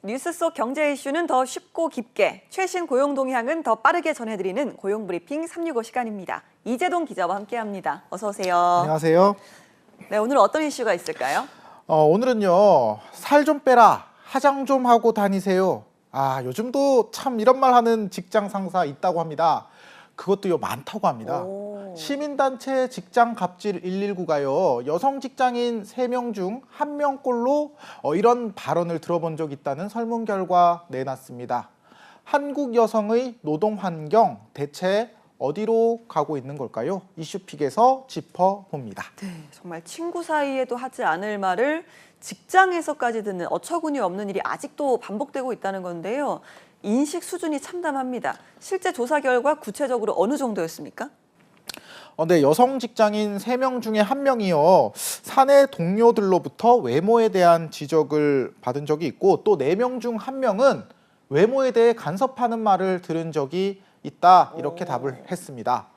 뉴스 속 경제 이슈는 더 쉽고 깊게, 최신 고용 동향은 더 빠르게 전해드리는 고용브리핑 365 시간입니다. 이재동 기자와 함께합니다. 어서 오세요. 안녕하세요. 네, 오늘 어떤 이슈가 있을까요? 오늘은요, 살 좀 빼라, 화장 좀 하고 다니세요. 요즘도 참 이런 말 하는 직장 상사 있다고 합니다. 그것도요, 많다고 합니다. 시민단체 직장 갑질 119가요, 여성 직장인 3명 중 1명꼴로 이런 발언을 들어본 적 있다는 설문 결과 내놨습니다. 한국 여성의 노동 환경 대체 어디로 가고 있는 걸까요? 이슈픽에서 짚어봅니다. 네, 정말 친구 사이에도 하지 않을 말을 직장에서까지 듣는 어처구니 없는 일이 아직도 반복되고 있다는 건데요. 인식 수준이 참담합니다. 실제 조사 결과 구체적으로 어느 정도였습니까? 네, 여성 직장인 3명 중에 1명이요. 사내 동료들로부터 외모에 대한 지적을 받은 적이 있고, 또 4명 중 1명은 외모에 대해 간섭하는 말을 들은 적이 있다, 이렇게 답을 했습니다.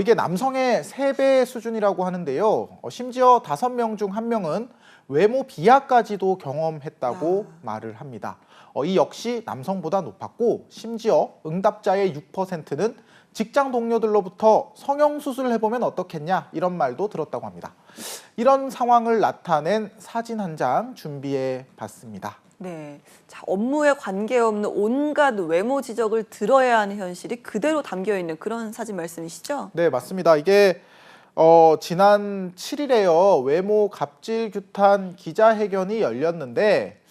이게 남성의 3배 수준이라고 하는데요. 심지어 5명 중 1명은 외모 비하까지도 경험했다고 말을 합니다. 이 역시 남성보다 높았고, 심지어 응답자의 6%는 직장 동료들로부터 성형수술을 해보면 어떻겠냐, 이런 말도 들었다고 합니다. 이런 상황을 나타낸 사진 한 장 준비해 봤습니다. 네, 자, 업무에 관계없는 온갖 외모 지적을 들어야 하는 현실이 그대로 담겨있는 그런 사진 말씀이시죠? 네, 맞습니다. 이게 지난 7일에요. 외모 갑질 규탄 기자회견이 열렸는데,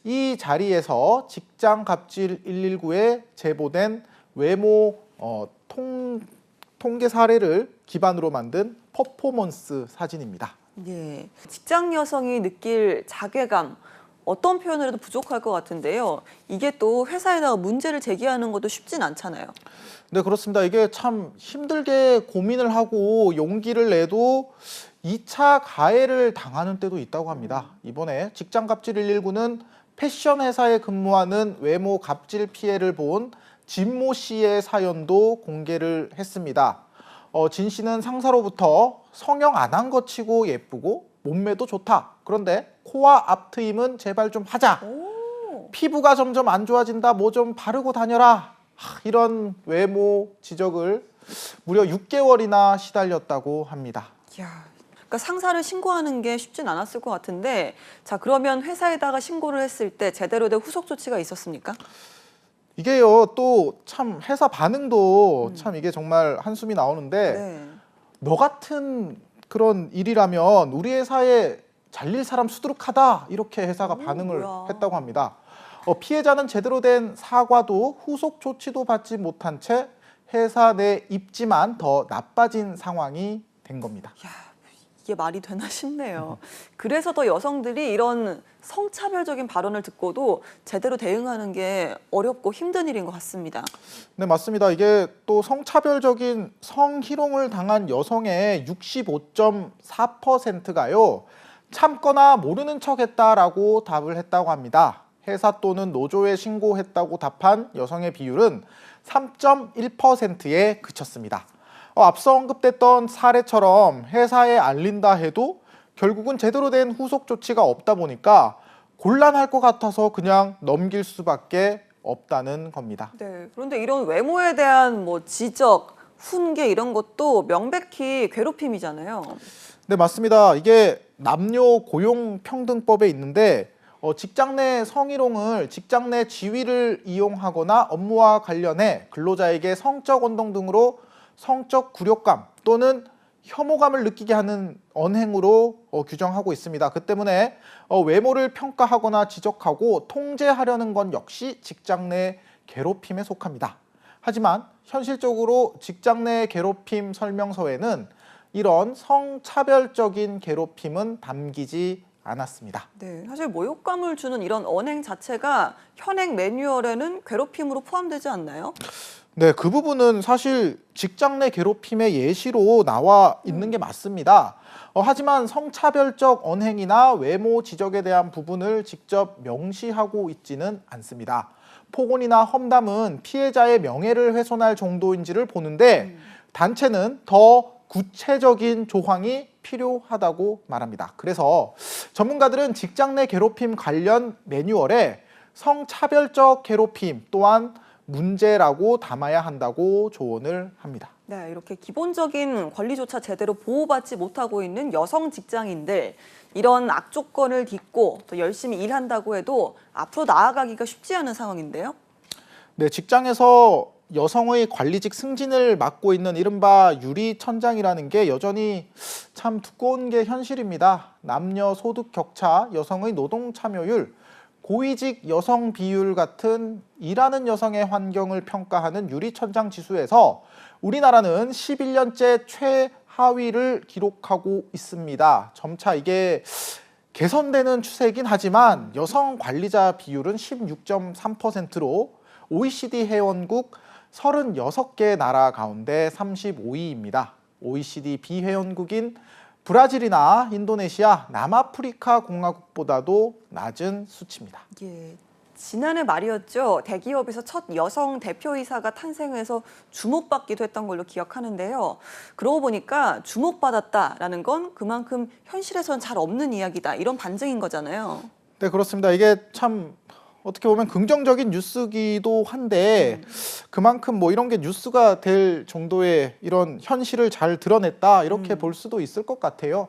이 자리에서 직장 갑질 119에 제보된 외모 통계 사례를 기반으로 만든 퍼포먼스 사진입니다. 네, 직장 여성이 느낄 자괴감, 어떤 표현을 해도 부족할 것 같은데요. 이게 또 회사에다가 문제를 제기하는 것도 쉽진 않잖아요. 네, 그렇습니다. 이게 참 힘들게 고민을 하고 용기를 내도 2차 가해를 당하는 때도 있다고 합니다. 이번에 직장 갑질 119는 패션 회사에 근무하는 외모 갑질 피해를 본 진모 씨의 사연도 공개를 했습니다. 진 씨는 상사로부터 성형 안 한 것 치고 예쁘고 몸매도 좋다. 그런데 코와 앞 트임은 제발 좀 하자. 피부가 점점 안 좋아진다. 뭐 좀 바르고 다녀라. 이런 외모 지적을 무려 6개월이나 시달렸다고 합니다. 이야, 그러니까 상사를 신고하는 게 쉽진 않았을 것 같은데, 자, 그러면 회사에다가 신고를 했을 때 제대로 된 후속 조치가 있었습니까? 이게요, 또 참 회사 반응도 참 이게 정말 한숨이 나오는데, 네. 너 같은 그런 일이라면 우리 회사에 잘릴 사람 수두룩하다, 이렇게 회사가 반응을 뭐야. 했다고 합니다. 피해자는 제대로 된 사과도 후속 조치도 받지 못한 채 회사 내 입지만 더 나빠진 상황이 된 겁니다. 야, 이게 말이 되나 싶네요. 그래서 더 여성들이 이런 성차별적인 발언을 듣고도 제대로 대응하는 게 어렵고 힘든 일인 것 같습니다. 네, 맞습니다. 이게 또 성차별적인 성희롱을 당한 여성의 65.4%가요. 참거나 모르는 척했다라고 답을 했다고 합니다. 회사 또는 노조에 신고했다고 답한 여성의 비율은 3.1%에 그쳤습니다. 앞서 언급됐던 사례처럼 회사에 알린다 해도 결국은 제대로 된 후속 조치가 없다 보니까 곤란할 것 같아서 그냥 넘길 수밖에 없다는 겁니다. 네, 그런데 이런 외모에 대한 뭐 지적, 훈계 이런 것도 명백히 괴롭힘이잖아요. 네, 맞습니다. 이게 남녀 고용평등법에 있는데 직장 내 성희롱을 직장 내 지위를 이용하거나 업무와 관련해 근로자에게 성적 원동 등으로 성적 굴욕감 또는 혐오감을 느끼게 하는 언행으로 규정하고 있습니다. 그 때문에 외모를 평가하거나 지적하고 통제하려는 건 역시 직장 내 괴롭힘에 속합니다. 하지만 현실적으로 직장 내 괴롭힘 설명서에는 이런 성차별적인 괴롭힘은 담기지 않았습니다. 네, 사실 모욕감을 주는 이런 언행 자체가 현행 매뉴얼에는 괴롭힘으로 포함되지 않나요? 네, 그 부분은 사실 직장 내 괴롭힘의 예시로 나와 있는 게 맞습니다. 하지만 성차별적 언행이나 외모 지적에 대한 부분을 직접 명시하고 있지는 않습니다. 폭언이나 험담은 피해자의 명예를 훼손할 정도인지를 보는데 단체는 더 구체적인 조항이 필요하다고 말합니다. 그래서 전문가들은 직장 내 괴롭힘 관련 매뉴얼에 성차별적 괴롭힘 또한 문제라고 담아야 한다고 조언을 합니다. 네, 이렇게 기본적인 권리조차 제대로 보호받지 못하고 있는 여성 직장인들, 이런 악조건을 딛고 또 열심히 일한다고 해도 앞으로 나아가기가 쉽지 않은 상황인데요. 네, 직장에서 여성의 관리직 승진을 맡고 있는 이른바 유리천장이라는 게 여전히 참 두꺼운 게 현실입니다. 남녀 소득 격차, 여성의 노동 참여율, 고위직 여성 비율 같은 일하는 여성의 환경을 평가하는 유리천장 지수에서 우리나라는 11년째 최하위를 기록하고 있습니다. 점차 이게 개선되는 추세이긴 하지만 여성 관리자 비율은 16.3%로 OECD 회원국 36개 나라 가운데 35위입니다. OECD 비회원국인 브라질이나 인도네시아, 남아프리카 공화국보다도 낮은 수치입니다. 예, 지난해 말이었죠. 대기업에서 첫 여성 대표이사가 탄생해서 주목받기도 했던 걸로 기억하는데요. 그러고 보니까 주목받았다라는 건 그만큼 현실에서는 잘 없는 이야기다, 이런 반증인 거잖아요. 네, 그렇습니다. 이게 참 어떻게 보면 긍정적인 뉴스기도 한데 그만큼 뭐 이런 게 뉴스가 될 정도의 이런 현실을 잘 드러냈다, 이렇게 볼 수도 있을 것 같아요.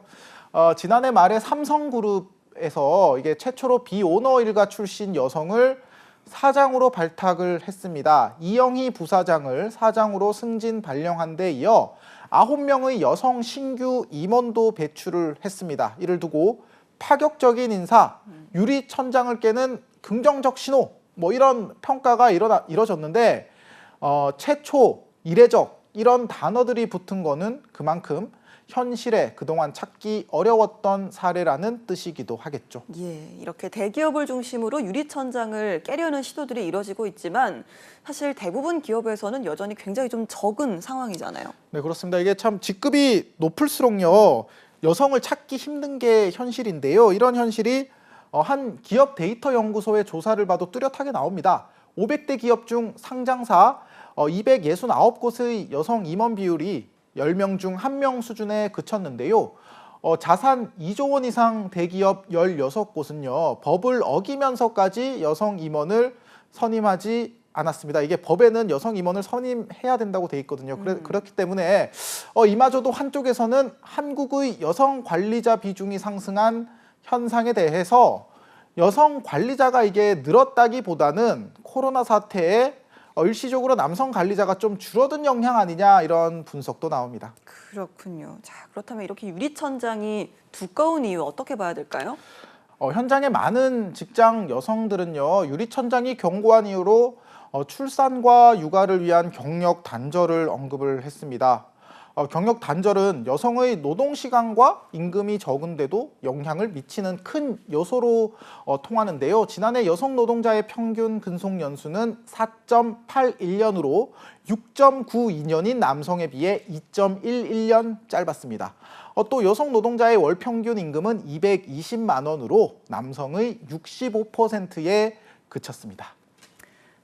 지난해 말에 삼성그룹에서 이게 최초로 비오너 일가 출신 여성을 사장으로 발탁을 했습니다. 이영희 부사장을 사장으로 승진 발령한 데 이어 9명의 여성 신규 임원도 배출을 했습니다. 이를 두고 파격적인 인사, 유리천장을 깨는 긍정적 신호, 뭐 이런 평가가 이뤄졌는데 최초, 이례적 이런 단어들이 붙은 거는 그만큼 현실에 그동안 찾기 어려웠던 사례라는 뜻이기도 하겠죠. 예, 이렇게 대기업을 중심으로 유리천장을 깨려는 시도들이 이뤄지고 있지만 사실 대부분 기업에서는 여전히 굉장히 좀 적은 상황이잖아요. 네, 그렇습니다. 이게 참 직급이 높을수록요, 여성을 찾기 힘든 게 현실인데요. 이런 현실이 한 기업 데이터 연구소의 조사를 봐도 뚜렷하게 나옵니다. 500대 기업 중 상장사 269곳의 여성 임원 비율이 10명 중 1명 수준에 그쳤는데요. 자산 2조 원 이상 대기업 16곳은요. 법을 어기면서까지 여성 임원을 선임하지 않았습니다. 이게 법에는 여성 임원을 선임해야 된다고 돼 있거든요. 그렇기 때문에 이마저도 한쪽에서는 한국의 여성 관리자 비중이 상승한 현상에 대해서 여성 관리자가 이게 늘었다기보다는 코로나 사태에 일시적으로 남성 관리자가 좀 줄어든 영향 아니냐, 이런 분석도 나옵니다. 그렇군요. 자, 그렇다면 이렇게 유리천장이 두꺼운 이유 어떻게 봐야 될까요? 현장의 많은 직장 여성들은요, 유리천장이 견고한 이유로 출산과 육아를 위한 경력 단절을 언급을 했습니다. 경력 단절은 여성의 노동 시간과 임금이 적은데도 영향을 미치는 큰 요소로 통하는데요. 지난해 여성 노동자의 평균 근속 연수는 4.81년으로 6.92년인 남성에 비해 2.11년 짧았습니다. 또 여성 노동자의 월 평균 임금은 220만 원으로 남성의 65%에 그쳤습니다.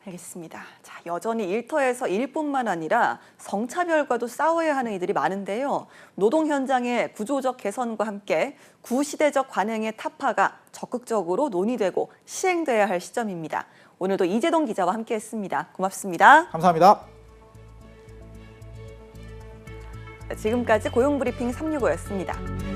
알겠습니다. 자, 여전히 일터에서 일뿐만 아니라 성차별과도 싸워야 하는 이들이 많은데요. 노동 현장의 구조적 개선과 함께 구시대적 관행의 타파가 적극적으로 논의되고 시행돼야 할 시점입니다. 오늘도 이재동 기자와 함께했습니다. 고맙습니다. 감사합니다. 지금까지 고용브리핑 365였습니다.